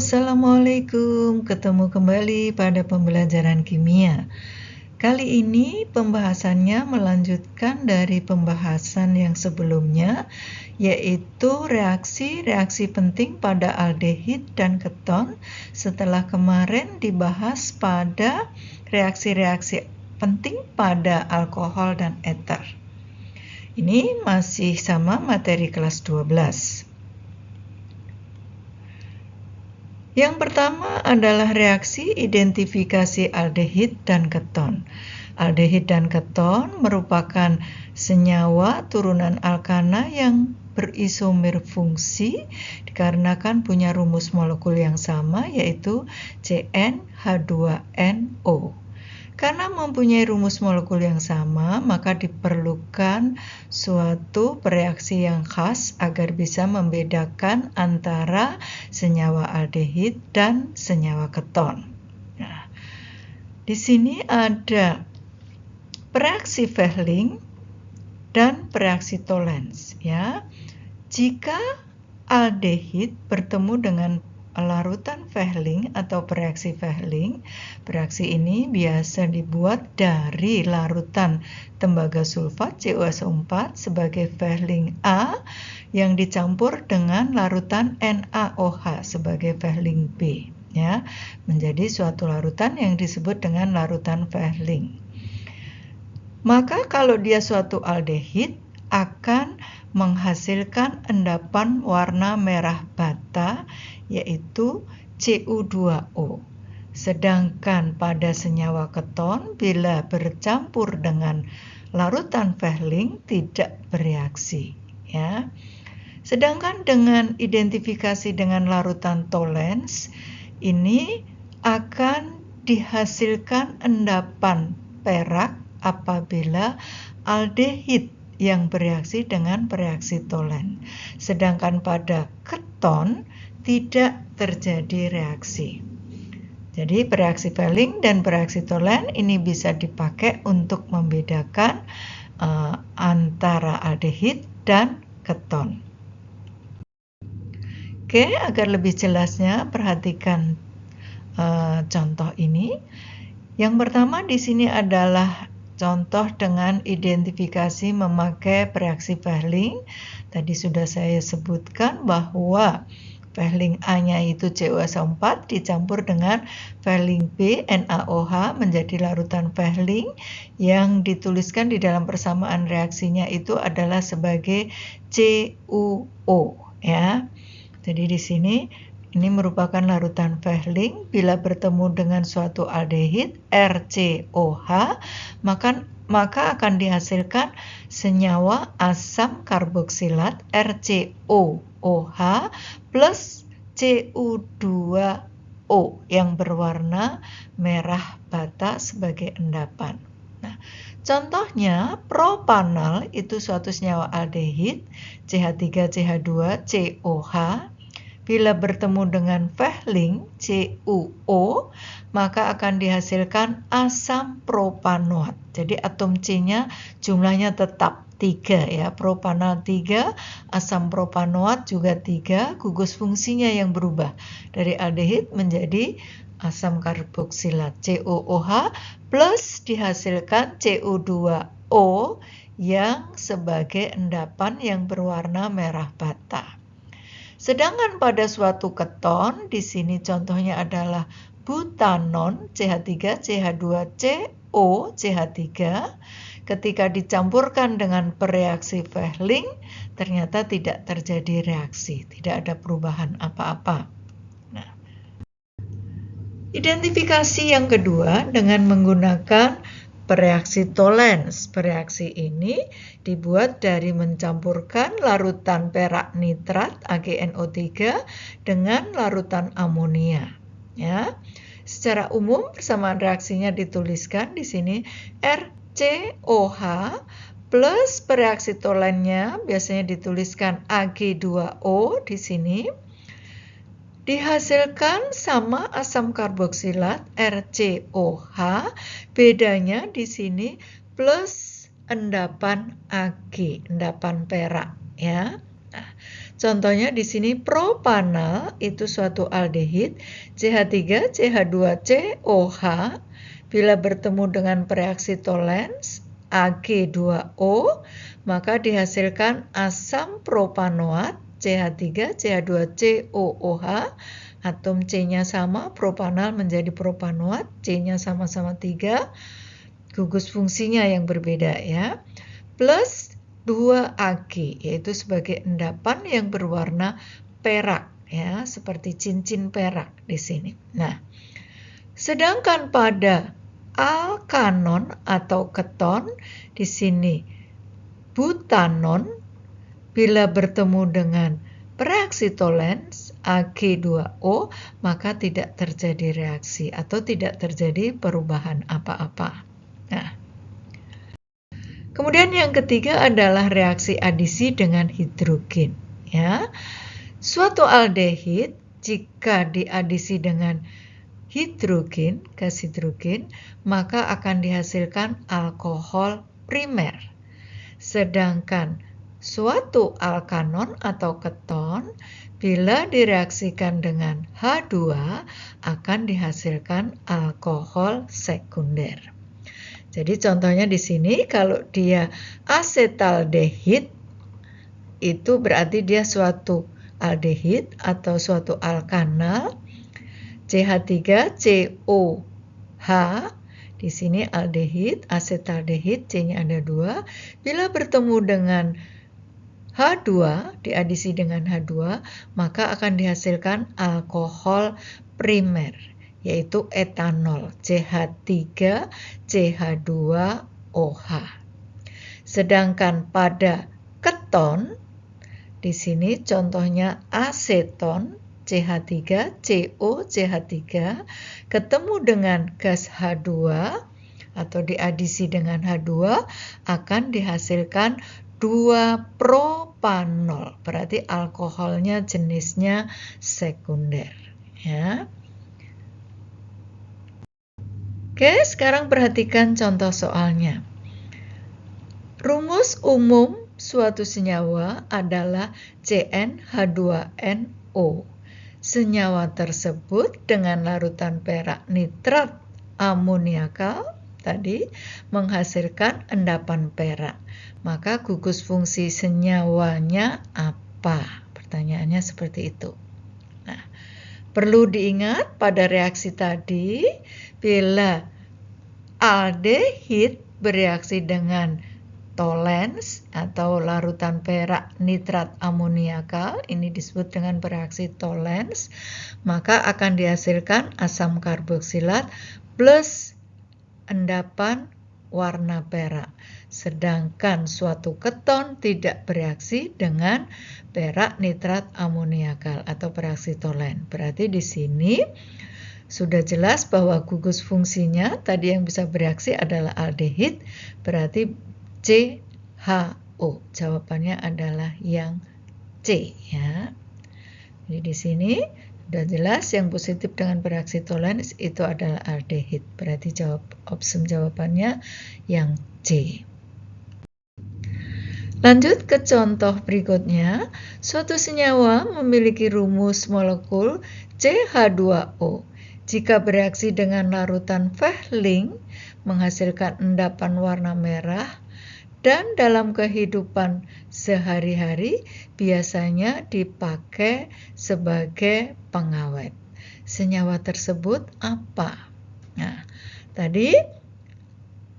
Assalamualaikum, ketemu kembali pada pembelajaran kimia. Kali ini pembahasannya melanjutkan dari pembahasan yang sebelumnya, yaitu reaksi-reaksi penting pada aldehid dan keton setelah kemarin dibahas pada reaksi-reaksi penting pada alkohol dan eter. Ini masih sama materi kelas 12. Yang pertama adalah reaksi identifikasi aldehid dan keton. Aldehid dan keton merupakan senyawa turunan alkana yang berisomer fungsi dikarenakan punya rumus molekul yang sama, yaitu CnH2nO. Karena mempunyai rumus molekul yang sama, maka diperlukan suatu reaksi yang khas agar bisa membedakan antara senyawa aldehid dan senyawa keton. Nah, di sini ada reaksi Fehling dan reaksi Tollens, ya. Jika aldehid bertemu dengan larutan Fehling atau bereaksi Fehling, bereaksi ini biasa dibuat dari larutan tembaga sulfat CuSO4 sebagai Fehling A yang dicampur dengan larutan NaOH sebagai Fehling B, ya, menjadi suatu larutan yang disebut dengan larutan Fehling. Maka kalau dia suatu aldehid akan menghasilkan endapan warna merah bata, yaitu Cu2O. Sedangkan pada senyawa keton bila bercampur dengan larutan Fehling tidak bereaksi, ya. Sedangkan dengan identifikasi dengan larutan Tollens ini akan dihasilkan endapan perak apabila aldehid yang bereaksi dengan bereaksi Tollens. Sedangkan pada keton tidak terjadi reaksi. Jadi bereaksi Fehling dan bereaksi Tollens ini bisa dipakai untuk membedakan antara aldehid dan keton. Oke, agar lebih jelasnya perhatikan contoh ini. Yang pertama di sini adalah contoh dengan identifikasi memakai reaksi Fehling. Tadi sudah saya sebutkan bahwa Fehling A-nya itu CuSO4 dicampur dengan Fehling B NaOH menjadi larutan Fehling yang dituliskan di dalam persamaan reaksinya itu adalah sebagai CuO, ya. Jadi di sini ini merupakan larutan Fehling. Bila bertemu dengan suatu aldehid RCOH, maka akan dihasilkan senyawa asam karboksilat RCOOH plus Cu2O yang berwarna merah bata sebagai endapan. Nah, contohnya propanal itu suatu senyawa aldehid CH3CH2COH. Bila bertemu dengan Fehling CuO, maka akan dihasilkan asam propanoat. Jadi atom C-nya jumlahnya tetap 3, ya. Propanal 3, asam propanoat juga 3, gugus fungsinya yang berubah dari aldehid menjadi asam karboksilat CuOH plus dihasilkan Cu2O yang sebagai endapan yang berwarna merah bata. Sedangkan pada suatu keton, di sini contohnya adalah butanon CH3CH2CO CH3. Ketika dicampurkan dengan bereaksi Fehling, ternyata tidak terjadi reaksi, tidak ada perubahan apa-apa. Nah, identifikasi yang kedua dengan menggunakan bereaksi Tollens. Bereaksi ini dibuat dari mencampurkan larutan perak nitrat AgNO3 dengan larutan amonia, ya. Secara umum persamaan reaksinya dituliskan di sini RCOH plus bereaksi Tollensnya biasanya dituliskan Ag2O di sini. Dihasilkan sama asam karboksilat RCOH, bedanya di sini plus endapan Ag, endapan perak, ya. Nah, Contohnya di sini propanal itu suatu aldehid, CH3, CH2COH bila bertemu dengan bereaksi tolens Ag2O, maka dihasilkan asam propanoat CH3, CH2COOH, atom C-nya sama, propanal menjadi propanoat, C-nya sama-sama 3, gugus fungsinya yang berbeda ya, plus 2 Ag, yaitu sebagai endapan yang berwarna perak ya, seperti cincin perak di sini. Nah, sedangkan pada alkanon atau keton di sini butanon bila bertemu dengan bereaksi tolens Ag2O, maka tidak terjadi reaksi atau tidak terjadi perubahan apa-apa. Nah, kemudian yang ketiga adalah reaksi adisi dengan hidrogen. Ya, suatu aldehid jika diadisi dengan hidrogen, gas hidrogen, maka akan dihasilkan alkohol primer. Sedangkan suatu alkanon atau keton bila direaksikan dengan H2 akan dihasilkan alkohol sekunder. Jadi contohnya di sini kalau dia asetaldehid itu berarti dia suatu aldehid atau suatu alkanal, CH3COH, di sini aldehid, asetaldehid, C-nya ada 2. Bila bertemu dengan H2, diadisi dengan H2, maka akan dihasilkan alkohol primer, yaitu etanol, CH3CH2OH. Sedangkan pada keton, di sini contohnya aseton, CH3COCH3 ketemu dengan gas H2 atau diadisi dengan H2 akan dihasilkan 2 propanol. Berarti alkoholnya jenisnya sekunder ya. Oke, sekarang perhatikan contoh soalnya. Rumus umum suatu senyawa adalah CnH2nO. Senyawa tersebut dengan larutan perak nitrat amoniakal tadi menghasilkan endapan perak. Maka gugus fungsi senyawanya apa? Pertanyaannya seperti itu. Nah, perlu diingat pada reaksi tadi, bila aldehid bereaksi dengan tolens atau larutan perak nitrat amoniakal, ini disebut dengan bereaksi tolens, maka akan dihasilkan asam karboksilat plus endapan warna perak. Sedangkan suatu keton tidak bereaksi dengan perak nitrat amoniakal atau bereaksi tolen. Berarti di sini sudah jelas bahwa gugus fungsinya tadi yang bisa bereaksi adalah aldehid, berarti CHO. Jawabannya adalah yang C ya. Jadi di sini sudah jelas yang positif dengan bereaksi tolens itu adalah aldehid. Berarti opsi jawabannya yang C. Lanjut ke contoh berikutnya. Suatu senyawa memiliki rumus molekul CH2O. Jika bereaksi dengan larutan Vehling menghasilkan endapan warna merah, dan dalam kehidupan sehari-hari biasanya dipakai sebagai pengawet. Senyawa tersebut apa? Nah, tadi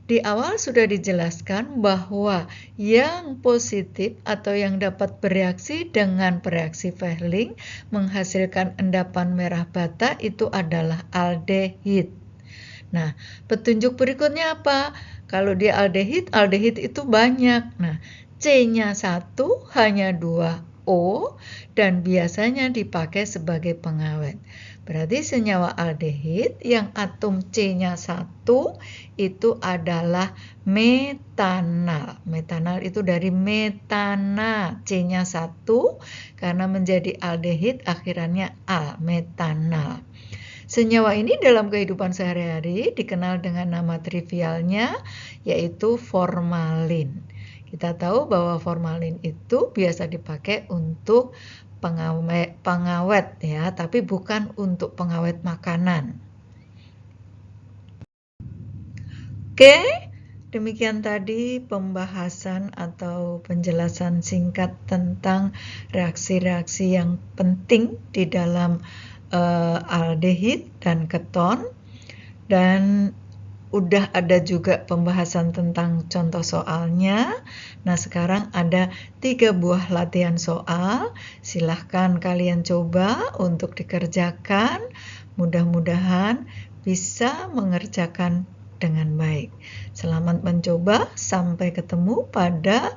di awal sudah dijelaskan bahwa yang positif atau yang dapat bereaksi dengan bereaksi Vehling menghasilkan endapan merah bata itu adalah aldehid. Nah, petunjuk berikutnya apa? Kalau dia aldehid, aldehid itu banyak. Nah, C-nya 1, hanya 2 O, dan biasanya dipakai sebagai pengawet. Berarti senyawa aldehid yang atom C-nya 1 itu adalah metanal. Metanal itu dari metana, C-nya 1, karena menjadi aldehid akhirannya al, metanal. Senyawa ini dalam kehidupan sehari-hari dikenal dengan nama trivialnya yaitu formalin. Kita tahu bahwa formalin itu biasa dipakai untuk pengawet ya, tapi bukan untuk pengawet makanan. Oke, demikian tadi pembahasan atau penjelasan singkat tentang reaksi-reaksi yang penting di dalam aldehid dan keton, dan udah ada juga pembahasan tentang contoh soalnya. Nah, sekarang ada 3 buah latihan soal. Silahkan kalian coba untuk dikerjakan. Mudah-mudahan bisa mengerjakan dengan baik. Selamat mencoba. Sampai ketemu pada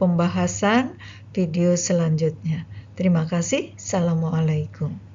pembahasan video selanjutnya. Terima kasih. Assalamualaikum.